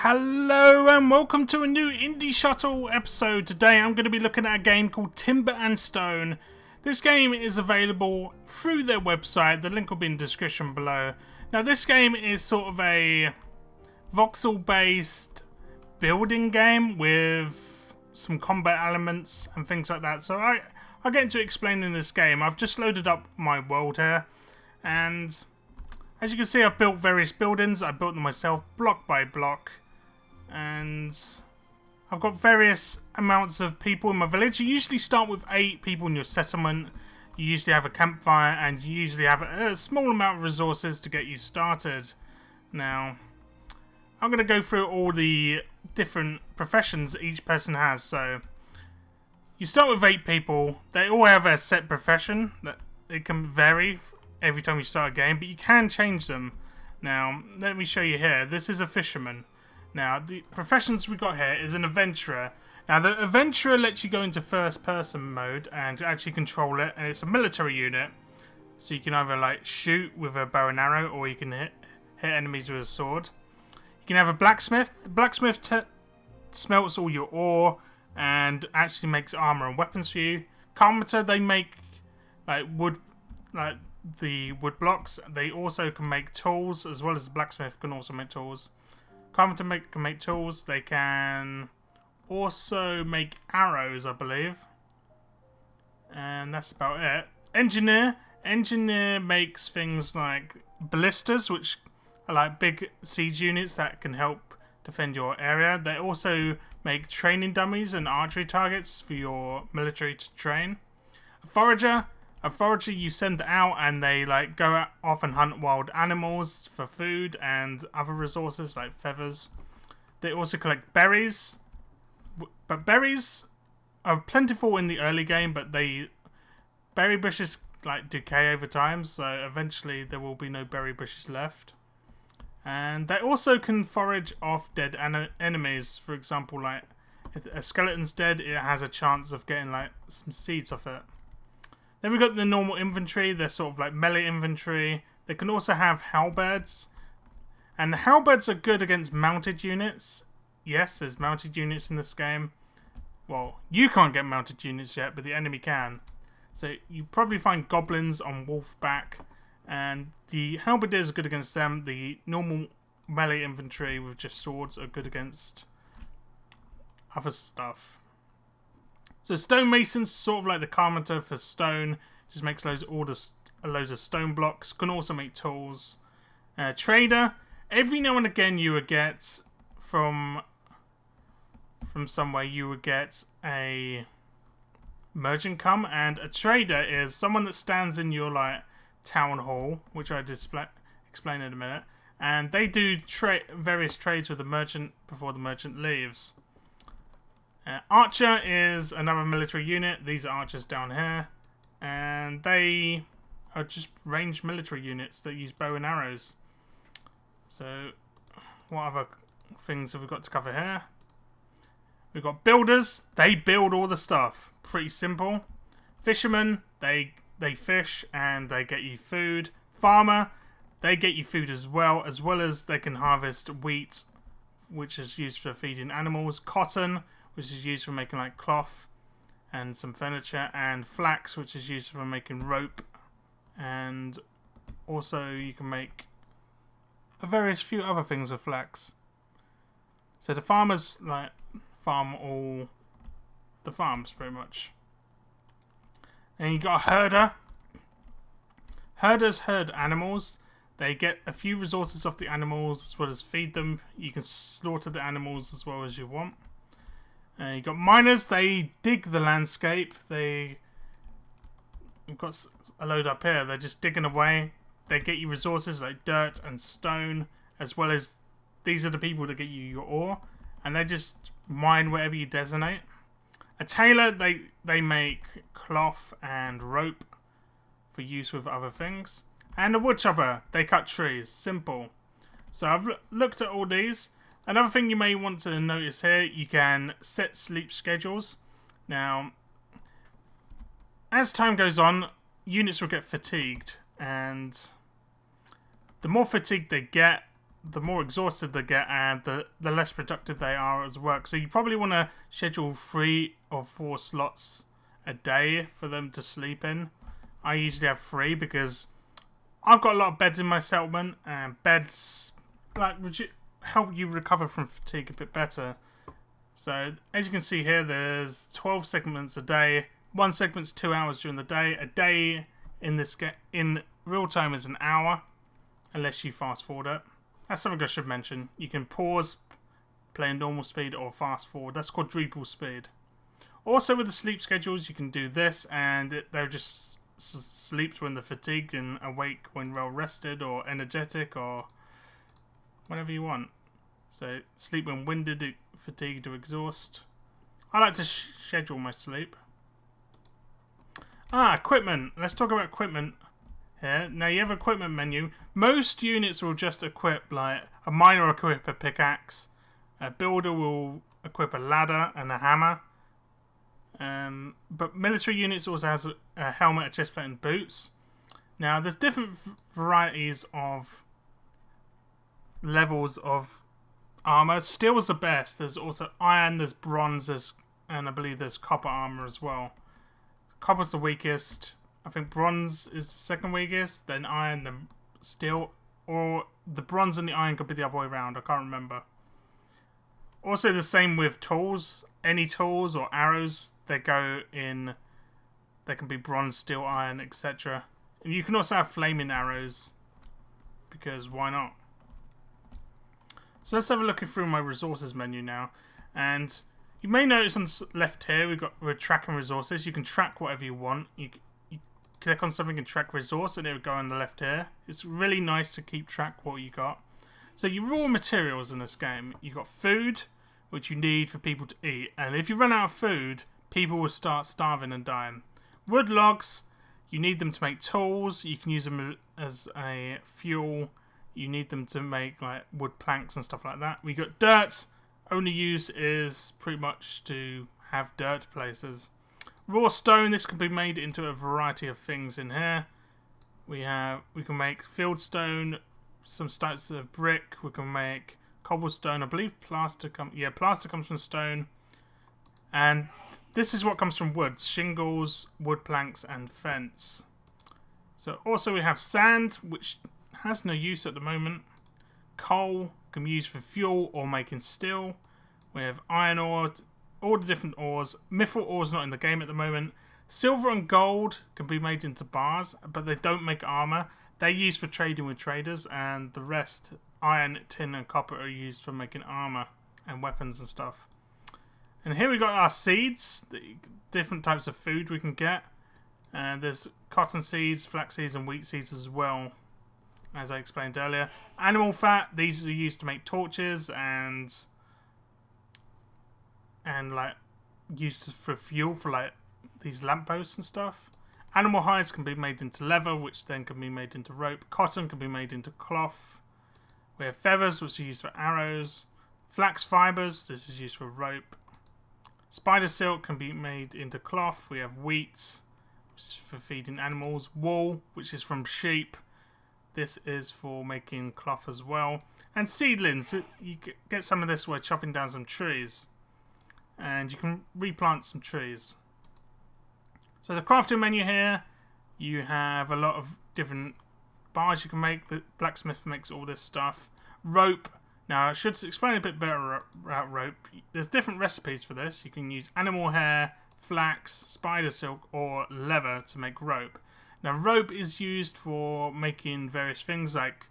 Hello and welcome to a new Indie Shuttle episode. Today I'm going to be looking at a game called Timber and Stone. This game is available through their website, the link will be in the description below. Now this game is sort of a voxel based building game with some combat elements and things like that. So I'll get into explaining this game. I've just loaded up my world here, and as you can see I've built various buildings. I built them myself block by block. And I've got various amounts of people in my village. You usually start with 8 people in your settlement. You usually have a campfire and you usually have a small amount of resources to get you started. Now, I'm going to go through all the different professions each person has. So, you start with 8 people. They all have a set profession. It can vary every time you start a game, but you can change them. Now, let me show you here. This is a fisherman. Now, the professions we got here is an adventurer. Now, the adventurer lets you go into first-person mode and actually control it, and it's a military unit. So you can either like shoot with a bow and arrow, or you can hit enemies with a sword. You can have a blacksmith. The blacksmith smelts all your ore and actually makes armor and weapons for you. Carpenter, they make like wood, like the wood blocks. They also can make tools, as well as the blacksmith can also make tools. Carpenter can make tools. They can also make arrows, I believe. And that's about it. Engineer makes things like ballistas, which are like big siege units that can help defend your area. They also make training dummies and archery targets for your military to train. A forager, you send out and they like go off and hunt wild animals for food and other resources like feathers. They also collect berries, but berries are plentiful in the early game, but berry bushes like decay over time, so eventually there will be no berry bushes left. And they also can forage off dead enemies. For example, like if a skeleton's dead, it has a chance of getting like some seeds off it. Then we've got the normal infantry. They're sort of like melee infantry. They can also have halberds. And the halberds are good against mounted units. Yes, there's mounted units in this game. Well, you can't get mounted units yet, but the enemy can. So you probably find goblins on wolfback. And the halberdiers are good against them. The normal melee infantry with just swords are good against other stuff. So stonemason's sort of like the carpenter for stone, just makes loads of stone blocks. Can also make tools. Trader, every now and again you would get from somewhere you would get a merchant come, and a trader is someone that stands in your like town hall, which I explain in a minute, and they do various trades with the merchant before the merchant leaves. Archer is another military unit. These are archers down here. And they are just ranged military units that use bow and arrows. So, what other things have we got to cover here? We've got builders. They build all the stuff. Pretty simple. Fishermen, they fish and they get you food. Farmer, they get you food as well as they can harvest wheat, which is used for feeding animals. Cotton, which is used for making like cloth and some furniture, and flax, which is used for making rope, and also you can make a few other things with flax. So the farmers like farm all the farms pretty much. And you got a herder. Herders herd animals. They get a few resources off the animals as well as feed them. You can slaughter the animals as well as you want. You got miners. They dig the landscape. We've got a load up here. They're just digging away. They get you resources like dirt and stone, as well as these are the people that get you your ore, and they just mine whatever you designate. A tailor, they make cloth and rope for use with other things. And a woodchopper, they cut trees. Simple. So I've looked at all these. Another thing you may want to notice here, you can set sleep schedules. Now, as time goes on, units will get fatigued, and the more fatigued they get, the more exhausted they get and the less productive they are at work. So you probably want to schedule 3 or 4 slots a day for them to sleep in. I usually have 3 because I've got a lot of beds in my settlement, and beds like help you recover from fatigue a bit better. So as you can see here, there's 12 segments a day. One segment's 2 hours during the day. A day in real time is an hour, unless you fast forward it. That's something I should mention. You can pause, play in normal speed, or fast forward. That's quadruple speed. Also with the sleep schedules, you can do this, and they'll just sleeps when they're fatigued and awake when well rested or energetic or whatever you want. So sleep when winded, fatigued, or exhaust. I like to schedule my sleep. Equipment. Let's talk about equipment here. Now you have an equipment menu. Most units will just equip like a miner will equip a pickaxe. A builder will equip a ladder and a hammer. But military units also has a helmet, a chestplate, and boots. Now there's different varieties of levels of armor. Steel is the best. There's also iron, there's bronze, and I believe there's copper armor as well. Copper's the weakest. I think bronze is the second weakest, then iron, then steel, or the bronze and the iron could be the other way around. I can't remember. Also the same with tools. Any tools or arrows, they go in. They can be bronze, steel, iron, etc. And you can also have flaming arrows, because why not? So let's have a look through my resources menu now, and you may notice on the left here we're tracking resources. You can track whatever you want. You click on something and track resource, and it will go on the left here. It's really nice to keep track what you got. So your raw materials in this game, you got food, which you need for people to eat, and if you run out of food, people will start starving and dying. Wood logs, you need them to make tools. You can use them as a fuel. You need them to make like wood planks and stuff like that. We got dirt. Only use is pretty much to have dirt places. Raw stone, this can be made into a variety of things in here. We can make field stone, some types of brick. We can make cobblestone. I believe plaster comes from stone. And this is what comes from wood: shingles, wood planks, and fence. So also we have sand, which has no use at the moment. Coal can be used for fuel or making steel. We have iron ore, all the different ores. Mithril ore is not in the game at the moment. Silver and gold can be made into bars, but they don't make armor. They're used for trading with traders, and the rest, iron, tin, and copper, are used for making armor and weapons and stuff. And here we got our seeds, the different types of food we can get. There's cotton seeds, flax seeds, and wheat seeds as well, as I explained earlier. Animal fat, these are used to make torches and like used for fuel for like these lampposts and stuff. Animal hides can be made into leather, which then can be made into rope. Cotton can be made into cloth. We have feathers, which are used for arrows. Flax fibers, this is used for rope. Spider silk can be made into cloth. We have wheat, which is for feeding animals. Wool, which is from sheep. This is for making cloth as well. And seedlings, you get some of this by chopping down some trees. And you can replant some trees. So the crafting menu here, you have a lot of different bars you can make. The blacksmith makes all this stuff. Rope. Now I should explain a bit better about rope. There's different recipes for this. You can use animal hair, flax, spider silk, or leather to make rope. Now rope is used for making various things like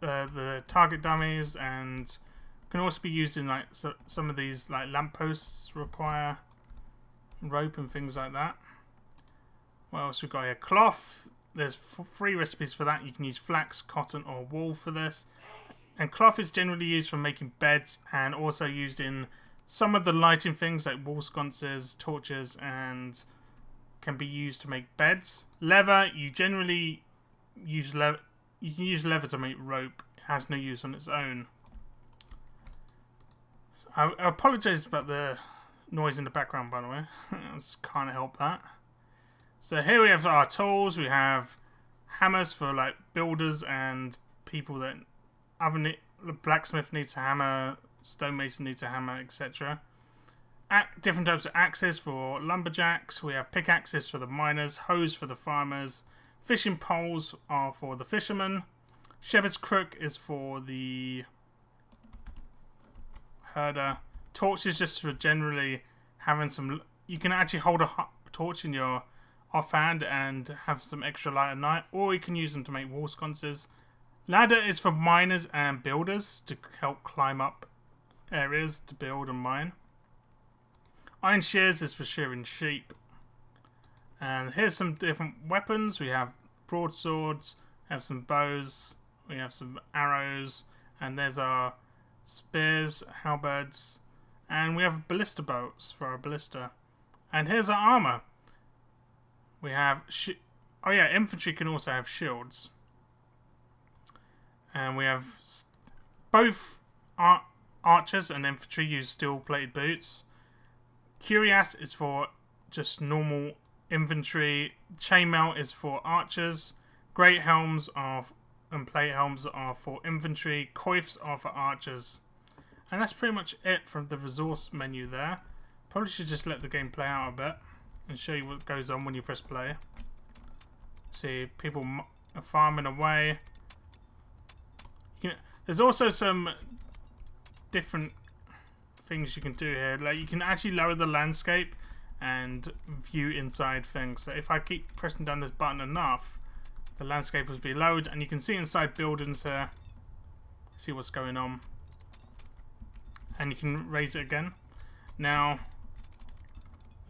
the target dummies, and can also be used in like some of these like lampposts require rope and things like that. What else we've got here? Cloth. There's 3 recipes for that. You can use flax, cotton, or wool for this. And cloth is generally used for making beds, and also used in some of the lighting things like wall sconces, torches, and can be used to make beds. Leather, you generally use leather. You can use leather to make rope. It has no use on its own. I apologise about the noise in the background, by the way. I just can't help that. So here we have our tools. We have hammers for like builders and people that the blacksmith needs a hammer, stonemason needs a hammer, etc. Different types of axes for lumberjacks. We have pickaxes for the miners, hoes for the farmers, fishing poles are for the fishermen, shepherd's crook is for the herder, torches just for generally having some. You can actually hold a torch in your offhand and have some extra light at night, or you can use them to make wall sconces. Ladder is for miners and builders to help climb up areas to build and mine. Iron shears is for shearing sheep. And here's some different weapons. We have broadswords, have some bows, we have some arrows, and there's our spears, halberds, and we have ballista bolts for our ballista. And here's our armor. We have infantry can also have shields. And we have both archers and infantry use steel-plated boots. Cuirass is for just normal infantry. Chainmail is for archers. Great helms and plate helms are for infantry. Coifs are for archers. And that's pretty much it from the resource menu there. Probably should just let the game play out a bit and show you what goes on when you press play. See, people are farming away. There's also some different things you can do here. Like, you can actually lower the landscape and view inside things. So if I keep pressing down this button enough, the landscape will be lowered, and you can see inside buildings here. See what's going on. And you can raise it again. Now,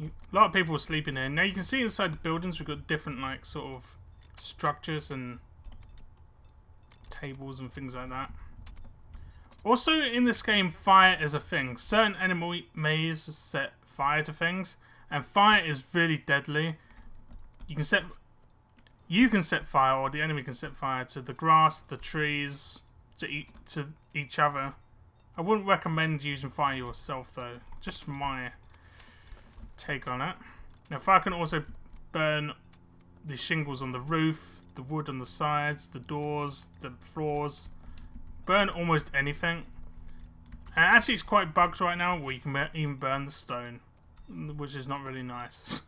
a lot of people are sleeping here. Now you can see inside the buildings we've got different like sort of structures and tables and things like that. Also in this game, fire is a thing. Certain enemies set fire to things, and fire is really deadly. You can set fire, or the enemy can set fire to the grass, the trees, to each other. I wouldn't recommend using fire yourself though, just my take on it. Now fire can also burn the shingles on the roof, the wood on the sides, the doors, the floors, burn almost anything. And actually it's quite bugged right now where you can even burn the stone, which is not really nice.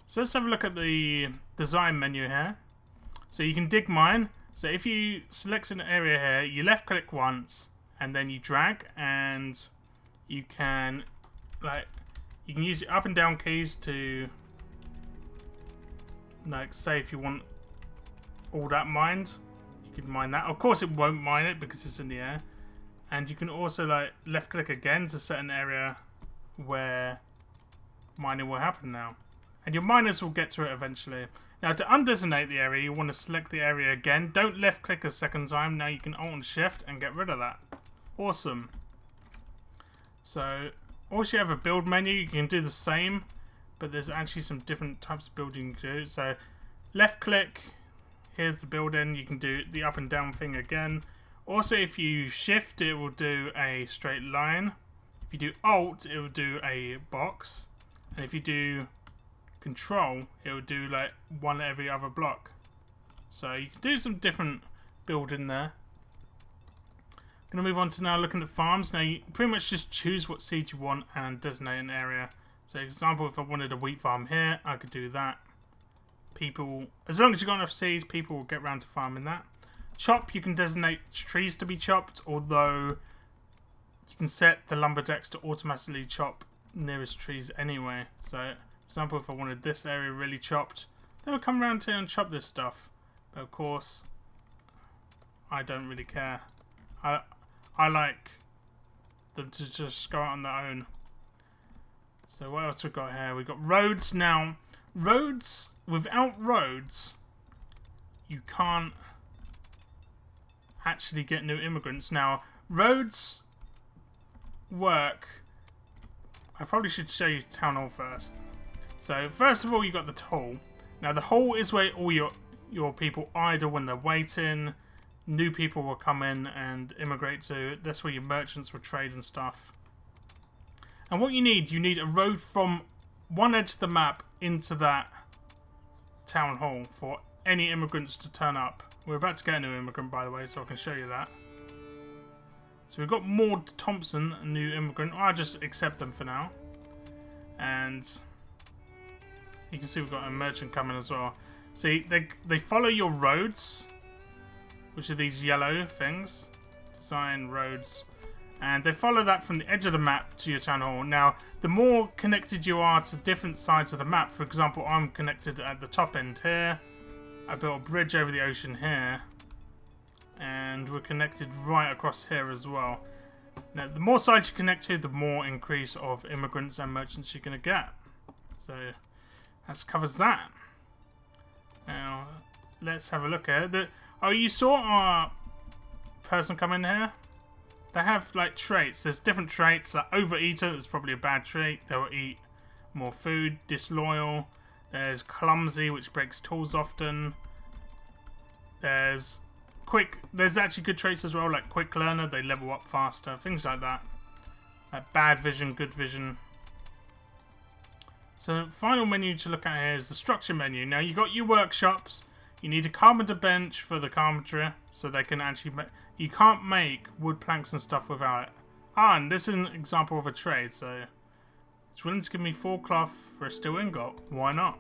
So let's have a look at the design menu here. So you can dig mine. So if you select an area here, you left click once and then you drag, and you can use your up and down keys to say if you want all that mined, you can mine that. Of course it won't mine it because it's in the air. And you can also left click again to set an area where mining will happen now. And your miners will get to it eventually. Now to undesignate the area, you want to select the area again. Don't left click a second time. Now you can Alt and Shift and get rid of that. Awesome. So also you have a build menu. You can do the same, but there's actually some different types of building you can do. So left click, here's the building. You can do the up and down thing again. Also if you shift, it will do a straight line. If you do Alt, it will do a box. And if you do Control, it will do like one every other block. So you can do some different building there. I'm going to move on to now looking at farms. Now you pretty much just choose what seed you want and designate an area. So for example, if I wanted a wheat farm here, I could do that. People, as long as you've got enough seeds, people will get around to farming that. Chop, you can designate trees to be chopped, although you can set the lumberjacks to automatically chop nearest trees anyway. So for example, if I wanted this area really chopped, they would come around here and chop this stuff. But of course, I don't really care. I like them to just go out on their own. So what else we got here? We got roads. Now, roads, without roads, you can't actually get new immigrants. Now, roads work. I probably should show you Town Hall first. So first of all, you got the hall. Now the hall is where all your people idle when they're waiting. New people will come in and immigrate to. That's where your merchants will trade and stuff. And what you need a road from one edge of the map into that town hall for any immigrants to turn up. We're about to get a new immigrant, by the way, so I can show you that. So we've got Maud Thompson, a new immigrant. I'll just accept them for now. And you can see we've got a merchant coming as well. See, they follow your roads, which are these yellow things. Design roads. And they follow that from the edge of the map to your town hall. Now, the more connected you are to different sides of the map, for example, I'm connected at the top end here. I built a bridge over the ocean here. And we're connected right across here as well. Now, the more sides you connect to, the more increase of immigrants and merchants you're going to get. So, that covers that. Now, let's have a look at it. Oh, you saw our person come in here? They have, like, traits. There's different traits. Like, overeater is probably a bad trait. They'll eat more food. Disloyal. There's clumsy, which breaks tools often. There's quick. There's actually good traits as well, like quick learner. They level up faster. Things like that. Like bad vision, good vision. So, final menu to look at here is the structure menu. Now, you got your workshops. You need a carpenter bench for the carpentry, so they can actually you can't make wood planks and stuff without it. Ah, and this is an example of a trade, so it's willing to give me 4 cloth for a steel ingot. Why not?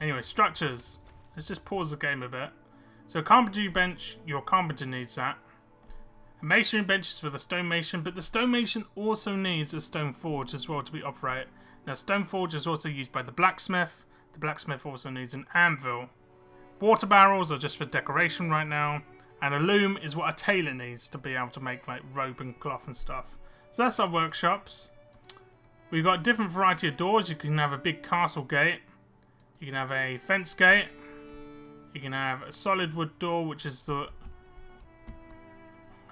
Anyway, structures. Let's just pause the game a bit. So, carpentry bench, your carpenter needs that. A masonry bench is for the stone mason, but the stone mason also needs a stone forge as well to be operated. Now, stone forge is also used by the blacksmith. The blacksmith also needs an anvil. Water barrels are just for decoration right now. And a loom is what a tailor needs to be able to make like rope and cloth and stuff. So that's our workshops. We've got a different variety of doors. You can have a big castle gate. You can have a fence gate. You can have a solid wood door, which is the...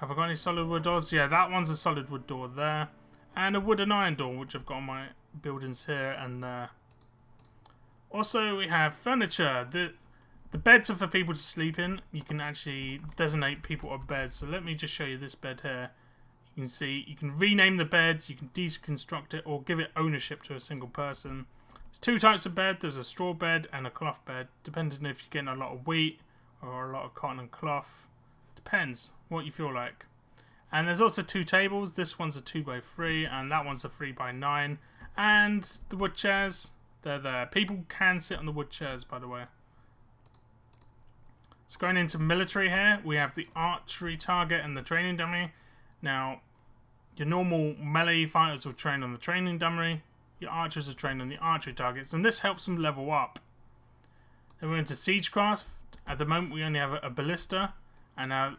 Have I got any solid wood doors? Yeah, that one's a solid wood door there. And a wood and iron door, which I've got on my buildings here and there. Also, we have furniture. The beds are for people to sleep in. You can actually designate people on beds. So let me just show you this bed here. You can see you can rename the bed, you can deconstruct it, or give it ownership to a single person. There's 2 types of bed. There's a straw bed and a cloth bed, depending if you're getting a lot of wheat or a lot of cotton and cloth. Depends what you feel like. And there's also 2 tables. This one's a 2x3 and that one's a 3x9. And the wood chairs, they're there. People can sit on the wood chairs, by the way. So going into military here, we have the archery target and the training dummy. Now, your normal melee fighters will train on the training dummy. Your archers are trained on the archery targets, and this helps them level up. Then we're into siegecraft. At the moment, we only have a ballista, and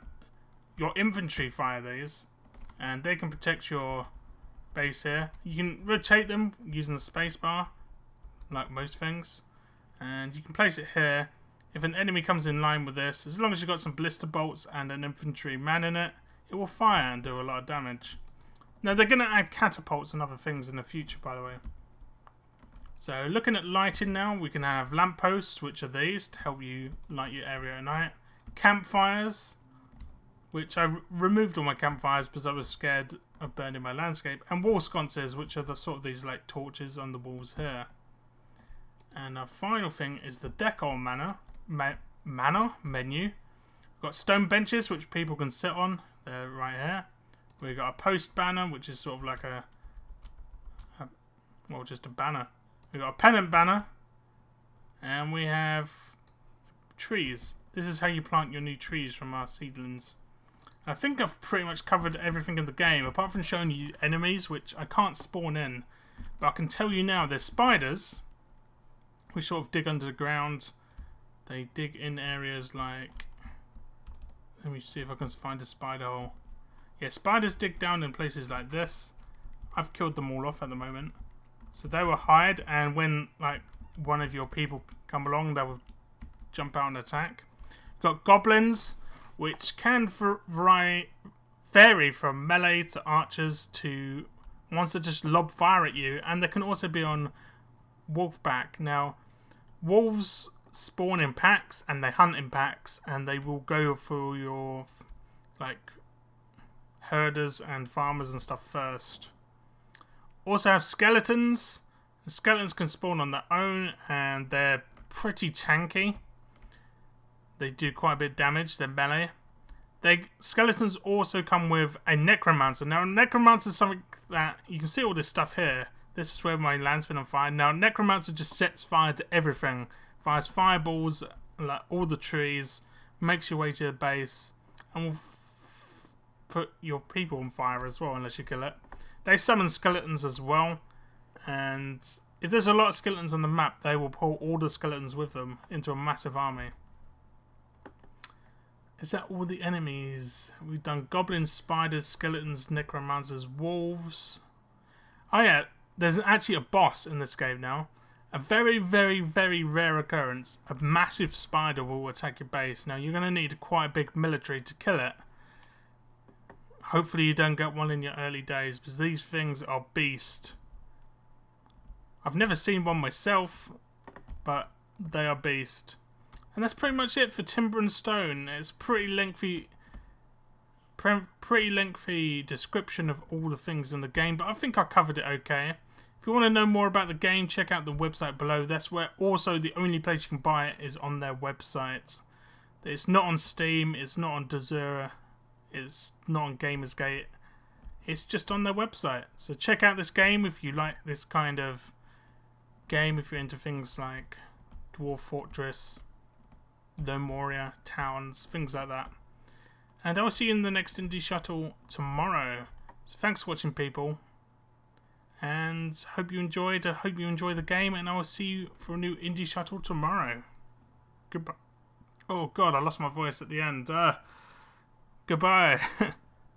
your infantry fire these, and they can protect your base here. You can rotate them using the spacebar, like most things, and you can place it here. If an enemy comes in line with this, as long as you've got some ballista bolts and an infantry man in it, it will fire and do a lot of damage. Now, they're going to add catapults and other things in the future, by the way. So, looking at lighting now, we can have lampposts, which are these, to help you light your area at night. Campfires, which I removed all my campfires because I was scared of burning my landscape. And wall sconces, which are the sort of these like torches on the walls here. And our final thing is the decor menu. We've got stone benches, which people can sit on. They're right here. We've got a post banner, which is sort of like well, just a banner. We've got a pennant banner. And we have trees. This is how you plant your new trees from our seedlings. I think I've pretty much covered everything in the game, apart from showing you enemies, which I can't spawn in. But I can tell you now, there's spiders, which sort of dig under the ground. They dig in areas like... Let me see if I can find a spider hole. Yeah, spiders dig down in places like this. I've killed them all off at the moment. So they will hide, and when like one of your people come along, they will jump out and attack. Got goblins, which can vary from melee to archers to ones that just lob fire at you, and they can also be on wolfback. Now, wolves spawn in packs and they hunt in packs, and they will go for your like herders and farmers and stuff first. Also have skeletons. The skeletons can spawn on their own, and they're pretty tanky. They do quite a bit of damage. They're melee. Skeletons also come with a necromancer. Now, a necromancer is something that you can see all this stuff here. This is where my land's been on fire. Now, necromancer just sets fire to everything. Fires fireballs, like all the trees, makes your way to the base, and will put your people on fire as well, unless you kill it. They summon skeletons as well, and if there's a lot of skeletons on the map, they will pull all the skeletons with them into a massive army. Is that all the enemies? We've done goblins, spiders, skeletons, necromancers, wolves. Oh yeah, there's actually a boss in this game now. A very, very, very rare occurrence. A massive spider will attack your base. Now you're going to need quite a big military to kill it. Hopefully you don't get one in your early days, because these things are beast. I've never seen one myself, but they are beast. And that's pretty much it for Timber and Stone. It's pretty lengthy description of all the things in the game, but I think I covered it okay. If you want to know more about the game, check out the website below. That's where also the only place you can buy it is on their website. It's not on Steam, it's not on Desura, it's not on Gamersgate. It's just on their website. So check out this game if you like this kind of game, if you're into things like Dwarf Fortress, No Moria, Towns, things like that. And I'll see you in the next Indie Shuttle tomorrow. So thanks for watching, people. And hope you enjoyed. I hope you enjoy the game, and I will see you for a new Indie Shuttle tomorrow. Goodbye. Oh god, I lost my voice at the end. Goodbye.